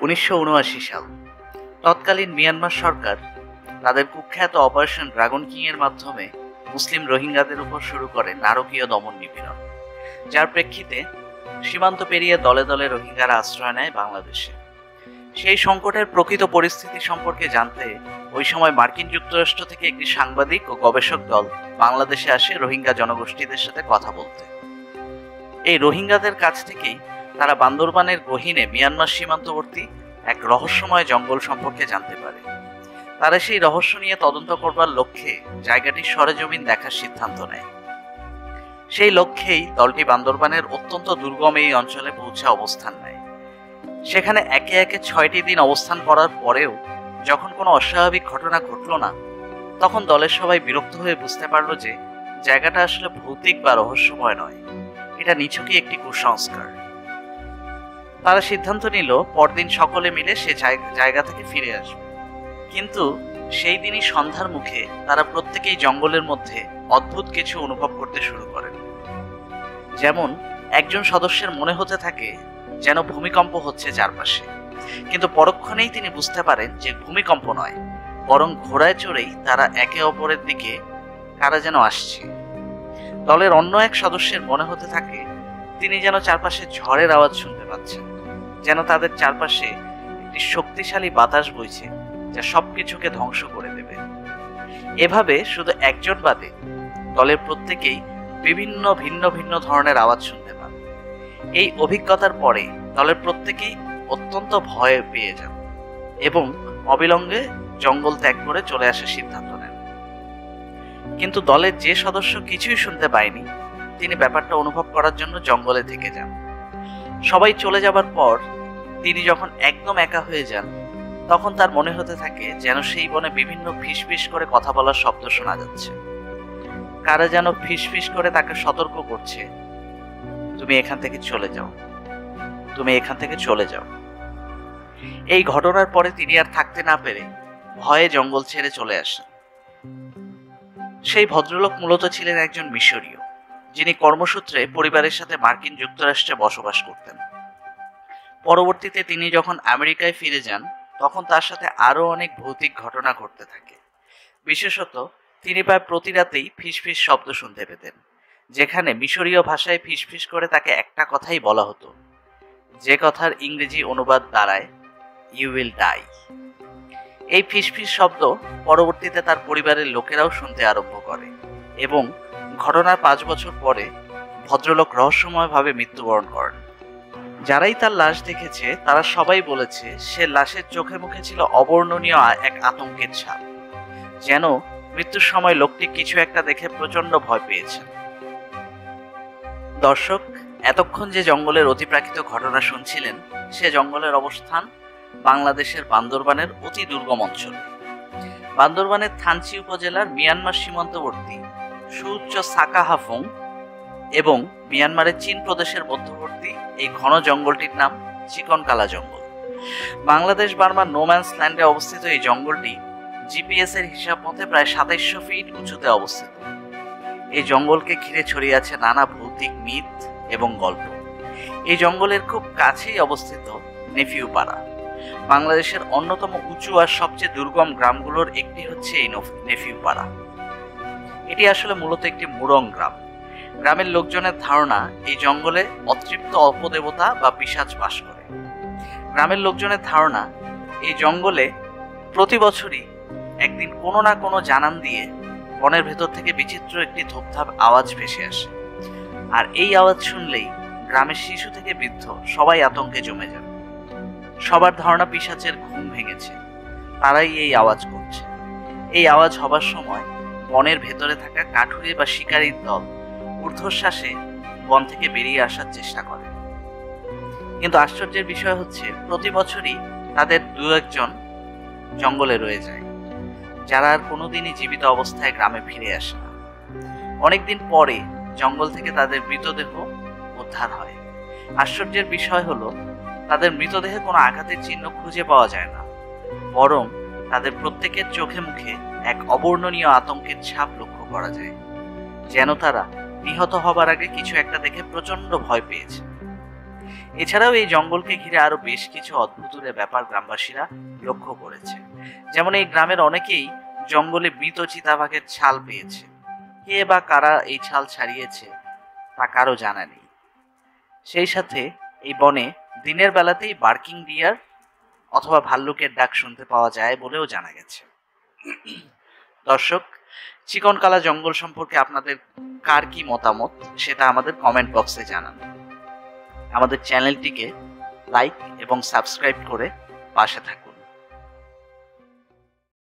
1979 সাল তৎকালীন মিয়ানমার সরকার তাদের কুখ্যাত অপারেশন ড্রাগন কিং এর মাধ্যমে মুসলিম রোহিঙ্গাদের উপর শুরু করে নারকীয় দমন নিপীড়ন, যার প্রেক্ষিতে সীমান্ত পেরিয়ে দলে দলে রোহিঙ্গারা আশ্রয় নেয় বাংলাদেশে। সেই সংকটের প্রকৃত পরিস্থিতি সম্পর্কে জানতে ওই সময় মার্কিন যুক্তরাষ্ট্র থেকে একটি সাংবাদিক ও গবেষক দল বাংলাদেশে আসে রোহিঙ্গা জনগোষ্ঠীদের সাথে কথা বলতে। এই রোহিঙ্গাদের কাছ থেকেই তারা বান্দরবানের গহীনে মিয়ানমার সীমান্তবর্তী এক রহস্যময় জঙ্গল সম্পর্কে জানতে পারে। তারা সেই রহস্য নিয়ে তদন্ত করবার লক্ষ্যে জায়গাটির সরেজমিন দেখার সিদ্ধান্ত নেয়। সেই লক্ষ্যেই দলটি বান্দরবানের অত্যন্ত দুর্গম এই অঞ্চলে পৌঁছে অবস্থান নেয়। সেখানে একে একে 6টি দিন অবস্থান করার পরেও যখন কোনো অস্বাভাবিক ঘটনা ঘটল না, তখন দলের সবাই বিরক্ত হয়ে বুঝতে পারল যে জায়গাটা আসলে ভৌতিক বা রহস্যময় নয়, এটা নিছকই একটি কুসংস্কার। তারা সিদ্ধান্ত নিল পরদিন সকলে মিলে সে জায়গা থেকে ফিরে আসবে। কিন্তু সেই দিনই সন্ধ্যার মুখে তারা প্রত্যেকেই জঙ্গলের মধ্যে অদ্ভুত কিছু অনুভব করতে শুরু করেন। যেমন একজন সদস্যের মনে হতে থাকে যেন ভূমিকম্প হচ্ছে চারপাশে, কিন্তু পরক্ষণেই তিনি বুঝতে পারেন যে ভূমিকম্প নয়, বরং ঘোড়ায় চড়েই তারা একে অপরের দিকে কারা যেন আসছে। দলের অন্য এক সদস্যের মনে হতে থাকে তিনি যেন চারপাশে ঝড়ের আওয়াজ শুনতে পাচ্ছেন, যেন তাদের চারপাশে একটি শক্তিশালী বাতাস বইছে যা সবকিছুকে ধ্বংস করে দেবে। এভাবে শুধু একজন বাদে দলের প্রত্যেকেই বিভিন্ন ভিন্ন ভিন্ন ধরনের আওয়াজ শুনতে পান। এই অভিজ্ঞতার পরে দলের প্রত্যেকেই অত্যন্ত ভয় পেয়ে যান এবং অবিলম্বে জঙ্গল ত্যাগ করে চলে আসার সিদ্ধান্ত নেন। কিন্তু দলের যে সদস্য কিছুই শুনতে পায়নি, তিনি ব্যাপারটা অনুভব করার জন্য জঙ্গলে থেকে যান। সবাই চলে যাবার পর তিনি যখন একদম একা হয়ে যান, তখন তার মনে হতে থাকে যেন সেই বনে বিভিন্ন ফিসফিস করে কথা বলার শব্দ শোনা যাচ্ছে। কারা যেন ফিসফিস করে তাকে সতর্ক করছে, তুমি এখান থেকে চলে যাও, তুমি এখান থেকে চলে যাও। এই ঘটনার পরে তিনি আর থাকতে না পেরে ভয়ে জঙ্গল ছেড়ে চলে আসেন। সেই ভদ্রলোক মূলত ছিলেন একজন মিশরীয়, যিনি কর্মসূত্রে পরিবারের সাথে মার্কিন যুক্তরাষ্ট্রে বসবাস করতেন। পরবর্তীতে তিনি যখন আমেরিকায় ফিরে যান, তখন তার সাথে আরো অনেক ভৌতিক ঘটনা ঘটতে থাকে। বিশেষত তিনি প্রায় প্রতি রাতেই ফিসফিস শব্দ শুনতে পেতেন, যেখানে মিশরীয় ভাষায় ফিসফিস করে তাকে একটা কথাই বলা হতো, যে কথার ইংরেজি অনুবাদ দাঁড়ায় ইউ উইল ডাই। এই ফিসফিস শব্দ পরবর্তীতে তার পরিবারের লোকেরাও শুনতে আরম্ভ করে এবং ঘটনার 5 বছর পরে ভদ্রলোক রহস্যময়ভাবে মৃত্যুবরণ করেন। যারাই তার লাশ দেখেছে তারা সবাই বলেছে সে লাশের চোখে মুখে ছিল অবর্ণনীয় এক আতঙ্কের ছাপ, যেন মৃত্যুর সময় লোকটি কিছু একটা দেখে প্রচন্ড ভয় পেয়েছেন। দর্শক, এতক্ষণ যে জঙ্গলের অতিপ্রাকৃত ঘটনা শুনছিলেন, সে জঙ্গলের অবস্থান বাংলাদেশের বান্দরবানের অতি দুর্গম অঞ্চল। বান্দরবানের থানচি উপজেলার মিয়ানমার সীমান্তবর্তী সুউচ্চ সাকাহাফুং এবং মিয়ানমারের চীন প্রদেশের মধ্যবর্তী এই ঘন জঙ্গলটির নাম চিকনকালা জঙ্গল। বাংলাদেশ বার্মার নোম্যান্স ল্যান্ডে অবস্থিত এই জঙ্গলটি জিপিএস এর হিসাব মতে প্রায় 2700 ফিট উঁচুতে অবস্থিত। এই জঙ্গলকে ঘিরে ছড়িয়ে আছে নানা ভৌতিক মিথ এবং গল্প। এই জঙ্গলের খুব কাছেই অবস্থিত নেফিউ পাড়া। বাংলাদেশের অন্যতম উঁচু আর সবচেয়ে দুর্গম গ্রামগুলোর একটি হচ্ছে এই নেফিউ পাড়া। এটি আসলে মূলত একটি মুরং গ্রাম। গ্রামের লোকজনের ধারণা এই জঙ্গলে অতৃপ্ত অপদেবতা বা পিশাচ বাস করে। গ্রামের লোকজনের ধারণা এই জঙ্গলে প্রতি বছরই একদিন কোনো না কোনো জানান দিয়ে বনের ভেতর থেকে বিচিত্র একটি ধূপধাপ আওয়াজ ভেসে আসে, আর এই আওয়াজ শুনলেই গ্রামের শিশু থেকে বৃদ্ধ সবাই আতঙ্কে জমে যান। সবার ধারণা পিশাচের ঘুম ভেঙেছে, তারাই এই আওয়াজ করছে। এই আওয়াজ হবার সময় বনের ভেতরে থাকা কাঠুরে বা শিকারীর দল ঊর্ধ্বশ্বাসে বন থেকে বেরিয়ে আসার চেষ্টা করে। কিন্তু আশ্চর্যের বিষয় হচ্ছে প্রতি বছরই তাদের 2-1 জঙ্গলে রয়ে যায়, যারা আর কোনোদিনই জীবিত অবস্থায় গ্রামে ফিরে আসে না। অনেকদিন পরে জঙ্গল থেকে তাদের মৃতদেহ উদ্ধার হয়। আশ্চর্যের বিষয় হলো তাদের মৃতদেহে কোনো আঘাতের চিহ্ন খুঁজে পাওয়া যায় না, বরং তাদের প্রত্যেকের চোখে মুখে এক অবর্ণনীয় আতঙ্কের ছাপ লক্ষ্য করা যায়, যেন তারা নিহত হবার আগে কিছু একটা দেখে প্রচন্ড ভয় পেয়েছে। এছাড়াও এই জঙ্গলকে ঘিরে আরো বেশ কিছু অদ্ভুত ব্যাপার গ্রামবাসীরা লক্ষ্য করেছে। যেমন এই গ্রামের অনেকেই জঙ্গলে মৃত চিতাবাঘের ছাল পেয়েছে। কে বা কারা এই ছাল ছাড়িয়েছে তা কারো জানা নেই। সেই সাথে এই বনে দিনের বেলাতেই বার্কিং ডিয়ার অথবা ভাল্লুকের ডাক শুনতে পাওয়া যায় বলেও জানা গেছে। দর্শক, চিকনকালা জঙ্গল সম্পর্কে আপনাদের কার কি মতামত সেটা আমাদের কমেন্ট বক্সে জানান। আমাদের চ্যানেলটিকে লাইক এবং সাবস্ক্রাইব করে পাশে থাকুন।